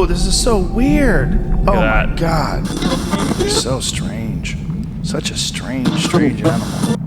Whoa, this is so weird. Oh my that. god. So strange. Such a strange animal.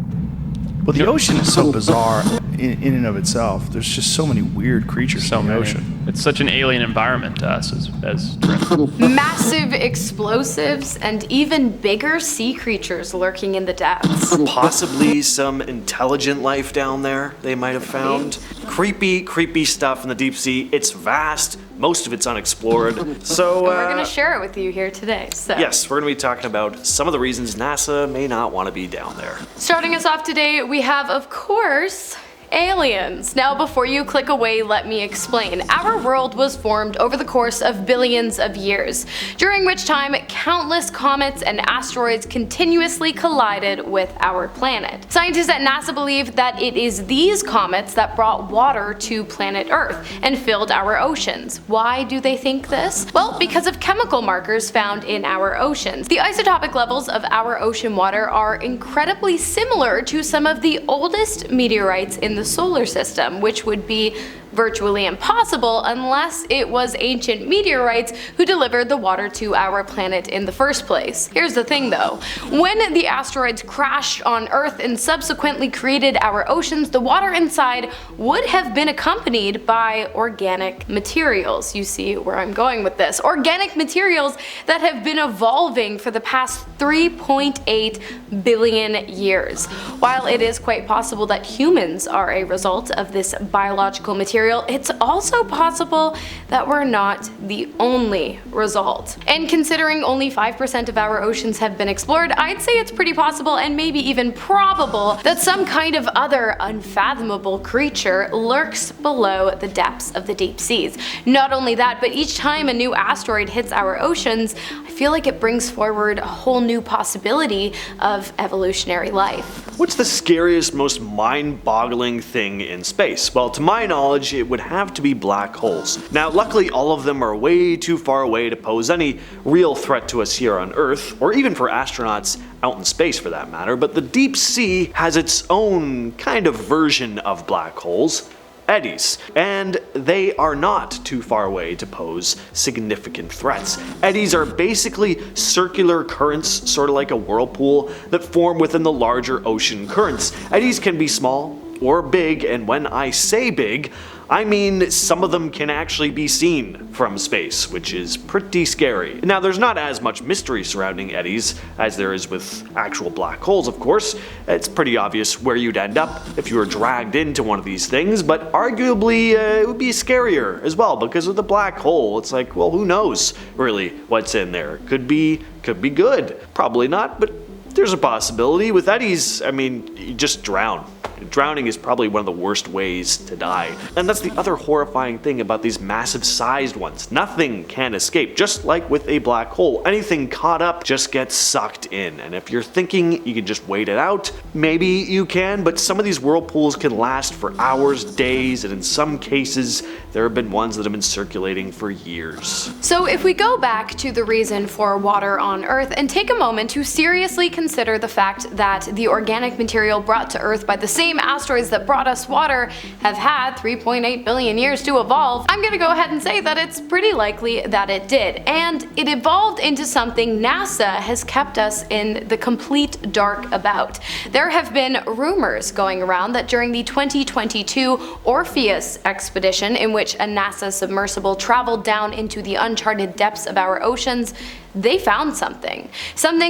Well, the ocean is so bizarre in and of itself. There's just so many weird creatures in the ocean. It's such an alien environment to us as Drift. Massive explosives and even bigger sea creatures lurking in the depths. Possibly some intelligent life down there they might have found. Creepy stuff in the deep sea. It's vast. Most of it's unexplored. So We're gonna share it with you here today. So yes, we're gonna be talking about some of the reasons NASA may not want to be down there. starting us off today, we have, of course, aliens. Now, before you click away, let me explain. Our world was formed over the course of billions of years, during which time countless comets and asteroids continuously collided with our planet. Scientists at NASA believe that it is these comets that brought water to planet Earth and filled our oceans. Why do they think this? Well, because of chemical markers found in our oceans. The isotopic levels of our ocean water are incredibly similar to some of the oldest meteorites in the solar system, which would be virtually impossible unless it was ancient meteorites who delivered the water to our planet in the first place. Here's the thing though, when the asteroids crashed on Earth and subsequently created our oceans, the water inside would have been accompanied by organic materials. You see where I'm going with this. Organic materials that have been evolving for the past 3.8 billion years. While it is quite possible that humans are a result of this biological material, it's also possible that we're not the only result. And considering only 5% of our oceans have been explored, I'd say it's pretty possible and maybe even probable that some kind of other unfathomable creature lurks below the depths of the deep seas. Not only that, but each time a new asteroid hits our oceans, I feel like it brings forward a whole new possibility of evolutionary life. What's the scariest, most mind-boggling thing in space? Well, to my knowledge, it would have to be black holes. Now, luckily, all of them are way too far away to pose any real threat to us here on Earth, or even for astronauts out in space for that matter, but the deep sea has its own kind of version of black holes. Eddies, and they are not too far away to pose significant threats. Eddies are basically circular currents, sort of like a whirlpool, that form within the larger ocean currents. Eddies can be small or big, and when I say big, I mean some of them can actually be seen from space, which is pretty scary. Now, there's not as much mystery surrounding eddies as there is with actual black holes, of course. It's pretty obvious where you'd end up if you were dragged into one of these things, but arguably it would be scarier as well, because with a black hole, it's like, well, who knows really what's in there? Could be good. Probably not, but there's a possibility. With eddies, I mean, you just drown. Drowning is probably one of the worst ways to die. And that's the other horrifying thing about these massive sized ones. Nothing can escape, just like with a black hole. Anything caught up just gets sucked in. And if you're thinking you can just wait it out, maybe you can, but some of these whirlpools can last for hours, days, and in some cases, there have been ones that have been circulating for years. So if we go back to the reason for water on Earth and take a moment to seriously consider the fact that the organic material brought to Earth by the same asteroids that brought us water have had 3.8 billion years to evolve, I'm gonna go ahead and say that it's pretty likely that it did. And it evolved into something NASA has kept us in the complete dark about. There have been rumors going around that during the 2022 Orpheus expedition, in which a NASA submersible traveled down into the uncharted depths of our oceans, they found something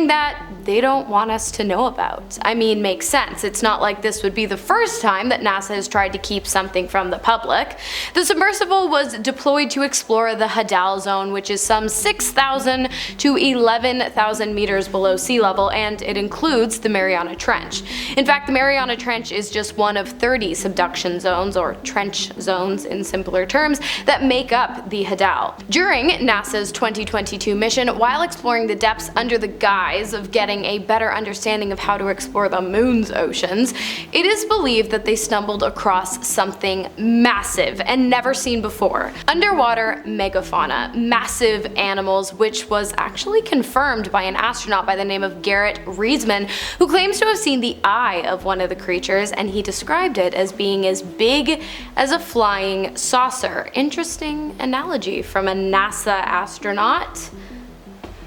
that they don't want us to know about. I mean, makes sense. It's not like this would be the first time that NASA has tried to keep something from the public. The submersible was deployed to explore the Hadal Zone, which is some 6,000 to 11,000 meters below sea level, and it includes the Mariana Trench. In fact, the Mariana Trench is just one of 30 subduction zones, or trench zones in simpler terms, that make up the Hadal. During NASA's 2022 mission, while while exploring the depths under the guise of getting a better understanding of how to explore the moon's oceans, it is believed that they stumbled across something massive and never seen before. Underwater megafauna, massive animals, which was actually confirmed by an astronaut by the name of Garrett Reisman, who claims to have seen the eye of one of the creatures, and he described it as being as big as a flying saucer. Interesting analogy from a NASA astronaut.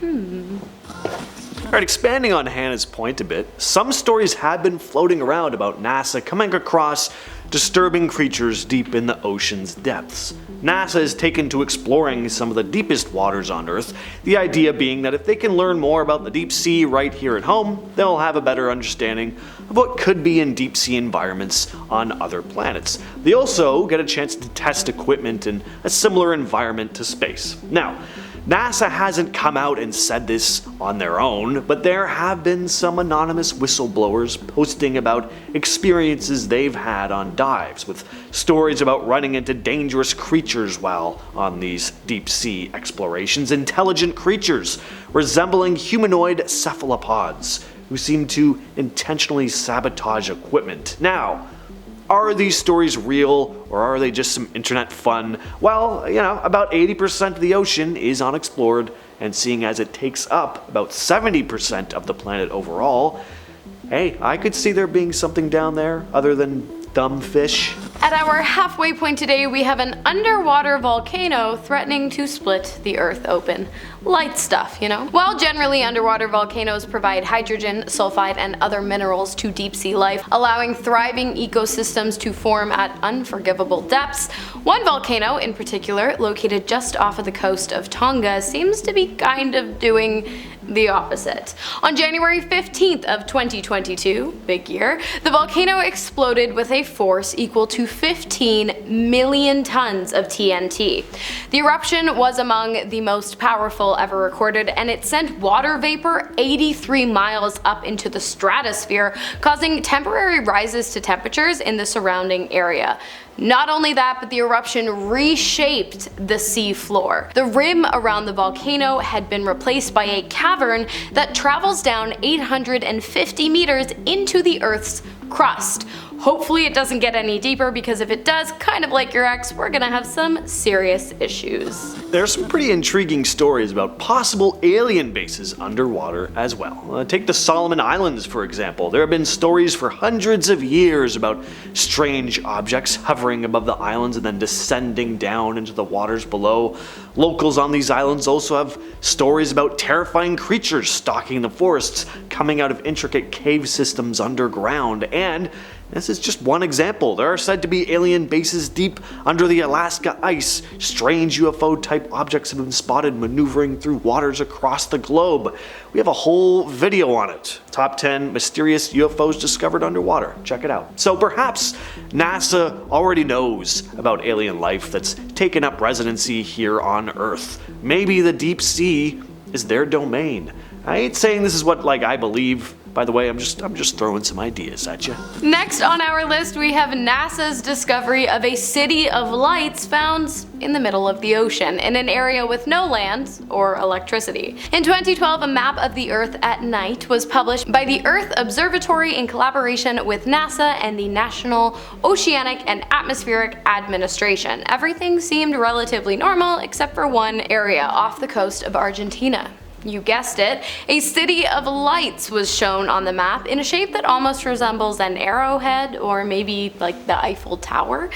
Alright, expanding on Hannah's point a bit, some stories have been floating around about NASA coming across disturbing creatures deep in the ocean's depths. NASA is taken to exploring some of the deepest waters on Earth, the idea being that if they can learn more about the deep sea right here at home, they'll have a better understanding of what could be in deep sea environments on other planets. They also get a chance to test equipment in a similar environment to space. Now, NASA hasn't come out and said this on their own, but there have been some anonymous whistleblowers posting about experiences they've had on dives, with stories about running into dangerous creatures while on these deep sea explorations, intelligent creatures resembling humanoid cephalopods who seem to intentionally sabotage equipment. Now, are these stories real, or are they just some internet fun? Well, about 80% of the ocean is unexplored, and seeing as it takes up about 70% of the planet overall, hey, I could see there being something down there other than dumb fish. At our halfway point today, we have an underwater volcano threatening to split the Earth open. Light stuff, While generally underwater volcanoes provide hydrogen, sulfide, and other minerals to deep sea life, allowing thriving ecosystems to form at unforgivable depths, one volcano in particular, located just off of the coast of Tonga, seems to be kind of doing the opposite. On January 15th of 2022, big year, the volcano exploded with a force equal to 15 million tons of TNT. The eruption was among the most powerful ever recorded, and it sent water vapor 83 miles up into the stratosphere, causing temporary rises to temperatures in the surrounding area. Not only that, but the eruption reshaped the sea floor. The rim around the volcano had been replaced by a cavern that travels down 850 meters into the Earth's crust. Hopefully it doesn't get any deeper, because if it does, kind of like your ex, we're gonna have some serious issues. There's some pretty intriguing stories about possible alien bases underwater as well. Take the Solomon Islands, for example. There have been stories for hundreds of years about strange objects hovering above the islands and then descending down into the waters below. Locals on these islands also have stories about terrifying creatures stalking the forests, coming out of intricate cave systems underground, and this is just one example. There are said to be alien bases deep under the Alaska ice. Strange UFO-type objects have been spotted maneuvering through waters across the globe. We have a whole video on it. Top 10 mysterious UFOs discovered underwater. Check it out. So perhaps NASA already knows about alien life that's taken up residency here on Earth. Maybe the deep sea is their domain. I ain't saying this is what I believe. By the way, I'm just throwing some ideas at you. Next on our list, we have NASA's discovery of a city of lights found in the middle of the ocean, in an area with no land or electricity. In 2012, a map of the Earth at night was published by the Earth Observatory in collaboration with NASA and the National Oceanic and Atmospheric Administration. Everything seemed relatively normal except for one area off the coast of Argentina. You guessed it, a city of lights was shown on the map in a shape that almost resembles an arrowhead, or maybe like the Eiffel Tower.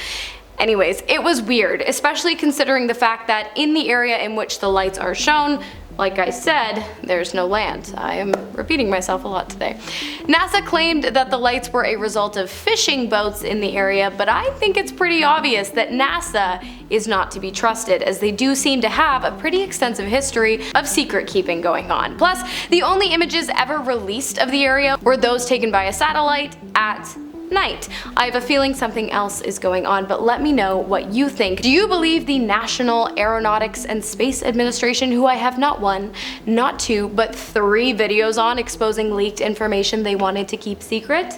Anyways, it was weird, especially considering the fact that in the area in which the lights are shown, like I said, there's no land. I am repeating myself a lot today. NASA claimed that the lights were a result of fishing boats in the area, but I think it's pretty obvious that NASA is not to be trusted, as they do seem to have a pretty extensive history of secret keeping going on. Plus, the only images ever released of the area were those taken by a satellite at night. I have a feeling something else is going on, but let me know what you think. Do you believe the National Aeronautics and Space Administration, who I have not one, not two, but 3 videos on exposing leaked information they wanted to keep secret?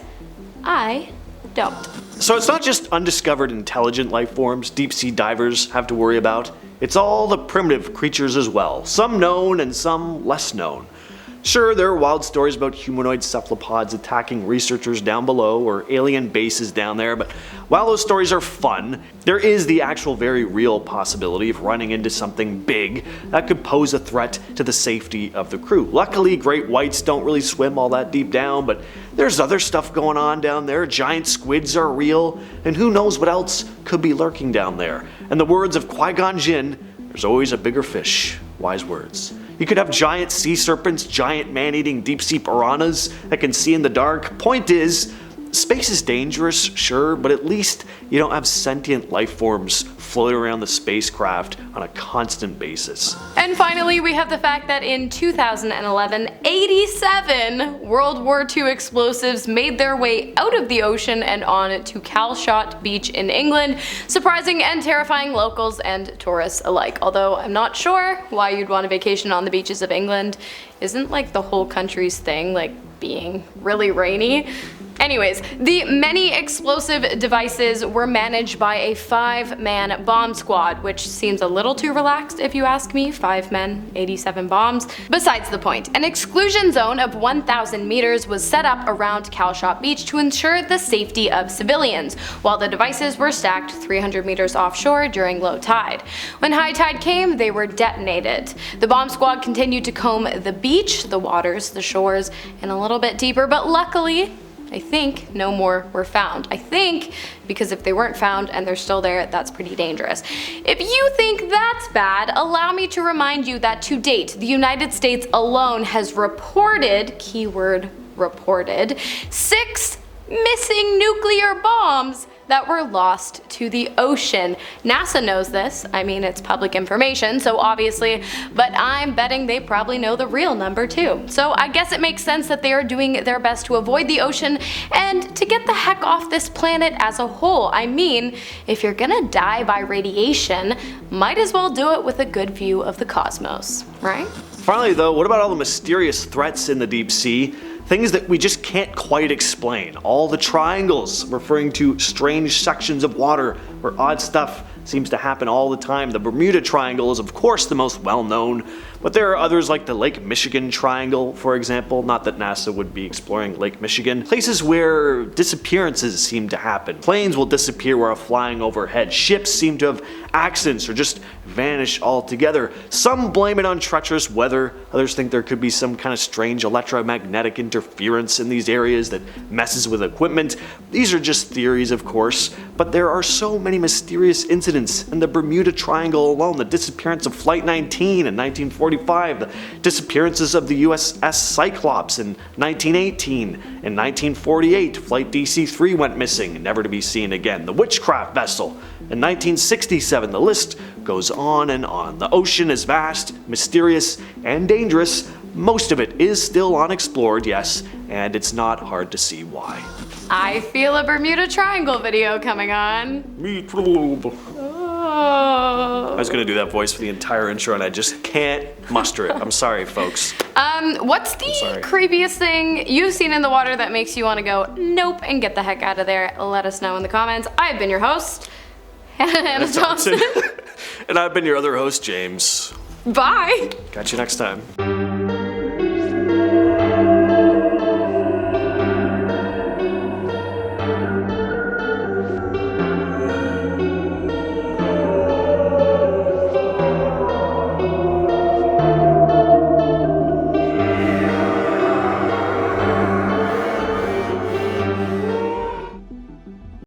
I don't. So it's not just undiscovered intelligent life forms deep sea divers have to worry about. It's all the primitive creatures as well, some known and some less known. Sure, there are wild stories about humanoid cephalopods attacking researchers down below or alien bases down there, but while those stories are fun, there is the actual very real possibility of running into something big that could pose a threat to the safety of the crew. Luckily, great whites don't really swim all that deep down, but there's other stuff going on down there. Giant squids are real, and who knows what else could be lurking down there. In the words of Qui-Gon Jinn, there's always a bigger fish. Wise words. You could have giant sea serpents, giant man-eating deep-sea piranhas that can see in the dark. Point is, space is dangerous, sure, but at least you don't have sentient life forms floating around the spacecraft on a constant basis. And finally, we have the fact that in 2011, 87 World War II explosives made their way out of the ocean and on to Calshot Beach in England, surprising and terrifying locals and tourists alike. Although I'm not sure why you'd want a vacation on the beaches of England. Isn't like the whole country's thing like being really rainy? Anyways, the many explosive devices were managed by a 5-man bomb squad, which seems a little too relaxed if you ask me. 5 men, 87 bombs. Besides the point, an exclusion zone of 1,000 meters was set up around Calshot Beach to ensure the safety of civilians, while the devices were stacked 300 meters offshore during low tide. When high tide came, they were detonated. The bomb squad continued to comb the beach, the waters, the shores, and a little bit deeper, but luckily, I think no more were found. I think because if they weren't found and they're still there, that's pretty dangerous. If you think that's bad, allow me to remind you that to date, the United States alone has reported, keyword reported, 6 missing nuclear bombs that were lost to the ocean. NASA knows this. I mean, it's public information, so obviously, but I'm betting they probably know the real number too. So I guess it makes sense that they are doing their best to avoid the ocean and to get the heck off this planet as a whole. I mean, if you're gonna die by radiation, might as well do it with a good view of the cosmos, right? Finally though, what about all the mysterious threats in the deep sea? Things that we just can't quite explain. All the triangles referring to strange sections of water where odd stuff seems to happen all the time. The Bermuda Triangle is of course the most well known, but there are others like the Lake Michigan Triangle, for example. Not that NASA would be exploring Lake Michigan. Places where disappearances seem to happen. Planes will disappear while flying overhead. Ships seem to have accidents or just vanish altogether. Some blame it on treacherous weather. Others think there could be some kind of strange electromagnetic interference in these areas that messes with equipment. These are just theories, of course, but there are so many mysterious incidents in the Bermuda Triangle alone. The disappearance of Flight 19 in 1945, the disappearances of the USS Cyclops in 1918. In 1948, Flight DC-3 went missing, never to be seen again. The Witchcraft vessel in 1967. The list goes on and on. The ocean is vast, mysterious, and dangerous. Most of it is still unexplored, yes, and it's not hard to see why. I feel a Bermuda Triangle video coming on. I was gonna do that voice for the entire intro and I just can't muster it. I'm sorry, folks. What's the creepiest thing you've seen in the water that makes you want to go nope and get the heck out of there? Let us know in the comments. I've been your host, Hannah Thompson. And I've been your other host, James. Bye. Catch you next time.